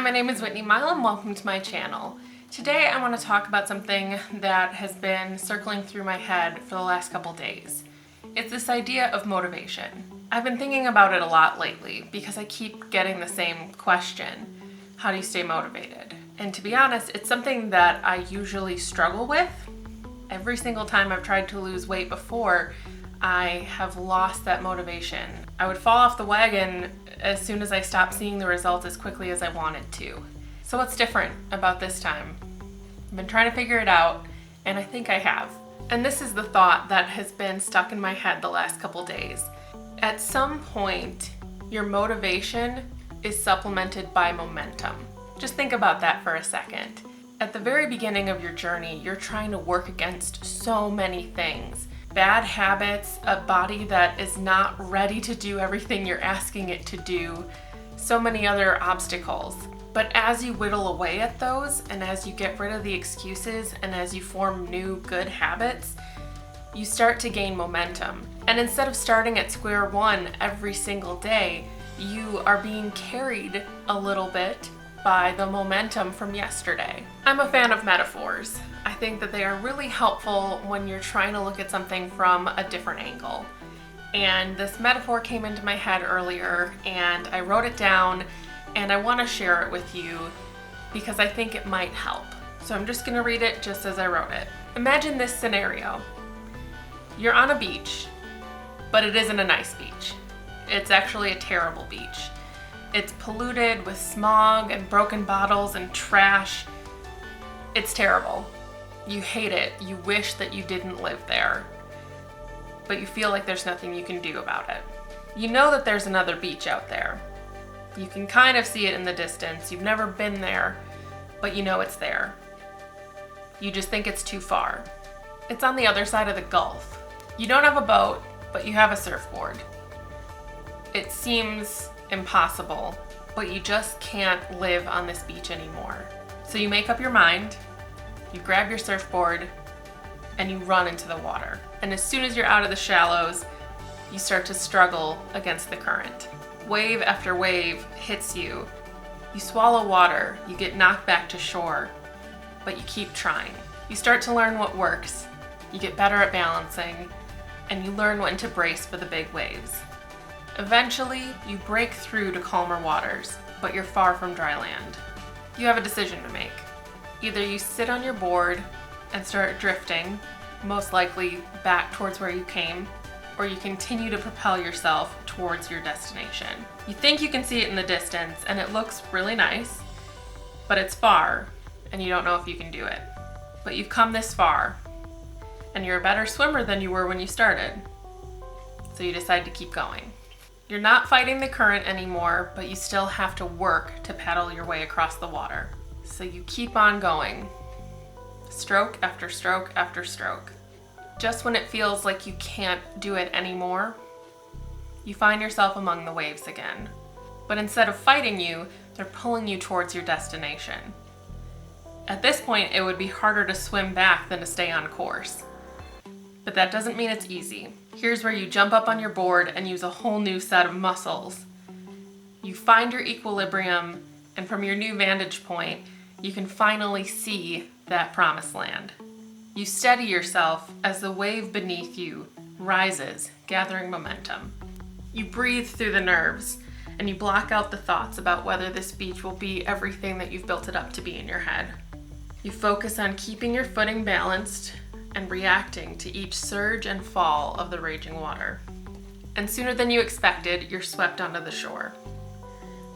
my name is Whitney Mileham. Welcome to my channel. Today I want to talk about something that has been circling through my head for the last couple days. It's this idea of motivation. I've been thinking about it a lot lately because I keep getting the same question. How do you stay motivated? And to be honest, it's something that I usually struggle with. Every single time I've tried to lose weight before, I have lost that motivation. I would fall off the wagon as soon as I stopped seeing the results as quickly as I wanted to. So what's different about this time? I've been trying to figure it out, and I think I have. And this is the thought that has been stuck in my head the last couple days. At some point, your motivation is supplemented by momentum. Just think about that for a second. At the very beginning of your journey, you're trying to work against so many things. Bad habits, a body that is not ready to do everything you're asking it to do, so many other obstacles. But as you whittle away at those, and as you get rid of the excuses, and as you form new good habits, you start to gain momentum. And instead of starting at square one every single day, you are being carried a little bit by the momentum from yesterday. I'm a fan of metaphors. I think that they are really helpful when you're trying to look at something from a different angle. And this metaphor came into my head earlier, and I wrote it down, and I want to share it with you because I think it might help. So I'm just going to read it just as I wrote it. Imagine this scenario. You're on a beach, but it isn't a nice beach. It's actually a terrible beach. It's polluted with smog and broken bottles and trash. It's terrible. You hate it. You wish that you didn't live there. But you feel like there's nothing you can do about it. You know that there's another beach out there. You can kind of see it in the distance. You've never been there, but you know it's there. You just think it's too far. It's on the other side of the Gulf. You don't have a boat, but you have a surfboard. It seems impossible, but you just can't live on this beach anymore. So you make up your mind, you grab your surfboard, and you run into the water. And as soon as you're out of the shallows, you start to struggle against the current. Wave after wave hits you. You swallow water, you get knocked back to shore, but you keep trying. You start to learn what works, you get better at balancing, and you learn when to brace for the big waves. Eventually, you break through to calmer waters, but you're far from dry land. You have a decision to make. Either you sit on your board and start drifting, most likely back towards where you came, or you continue to propel yourself towards your destination. You think you can see it in the distance, and it looks really nice, but it's far, and you don't know if you can do it. But you've come this far, and you're a better swimmer than you were when you started, so you decide to keep going. You're not fighting the current anymore, but you still have to work to paddle your way across the water. So you keep on going, stroke after stroke after stroke. Just when it feels like you can't do it anymore, you find yourself among the waves again. But instead of fighting you, they're pulling you towards your destination. At this point, it would be harder to swim back than to stay on course. But that doesn't mean it's easy. Here's where you jump up on your board and use a whole new set of muscles. You find your equilibrium, and from your new vantage point, you can finally see that promised land. You steady yourself as the wave beneath you rises, gathering momentum. You breathe through the nerves, and you block out the thoughts about whether this beach will be everything that you've built it up to be in your head. You focus on keeping your footing balanced and reacting to each surge and fall of the raging water. And sooner than you expected, you're swept onto the shore.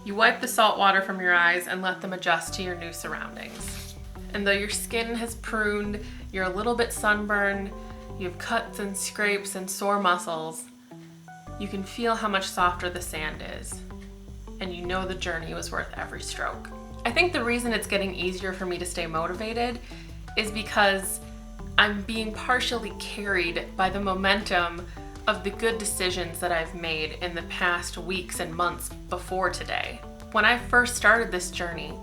You wipe the salt water from your eyes and let them adjust to your new surroundings. And though your skin has pruned, you're a little bit sunburned, you have cuts and scrapes and sore muscles, you can feel how much softer the sand is. And you know the journey was worth every stroke. I think the reason it's getting easier for me to stay motivated is because I'm being partially carried by the momentum of the good decisions that I've made in the past weeks and months before today. When I first started this journey,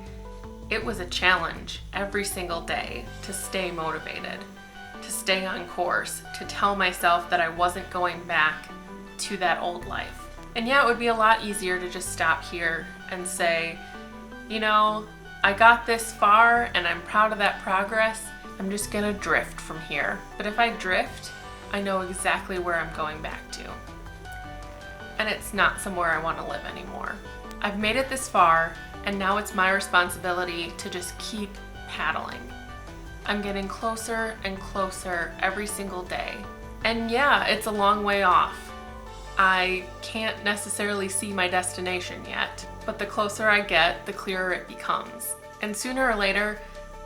it was a challenge every single day to stay motivated, to stay on course, to tell myself that I wasn't going back to that old life. And yeah, it would be a lot easier to just stop here and say, you know, I got this far and I'm proud of that progress. I'm just gonna drift from here. But if I drift, I know exactly where I'm going back to. And it's not somewhere I want to live anymore. I've made it this far, and now it's my responsibility to just keep paddling. I'm getting closer and closer every single day. And yeah, it's a long way off. I can't necessarily see my destination yet, but the closer I get, the clearer it becomes. And sooner or later,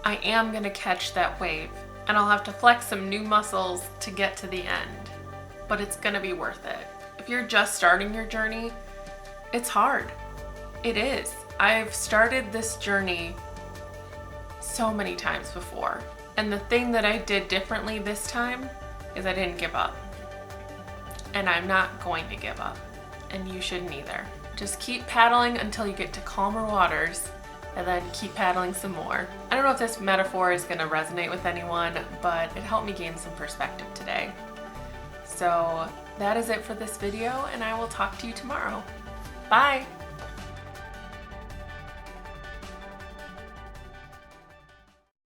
I am gonna catch that wave, and I'll have to flex some new muscles to get to the end, but it's gonna be worth it. If you're just starting your journey, it's hard. It is. I've started this journey so many times before, and the thing that I did differently this time is I didn't give up. And I'm not going to give up, and you shouldn't either. Just keep paddling until you get to calmer waters, and then keep paddling some more. I don't know if this metaphor is gonna resonate with anyone, but it helped me gain some perspective today. So that is it for this video, and I will talk to you tomorrow. Bye!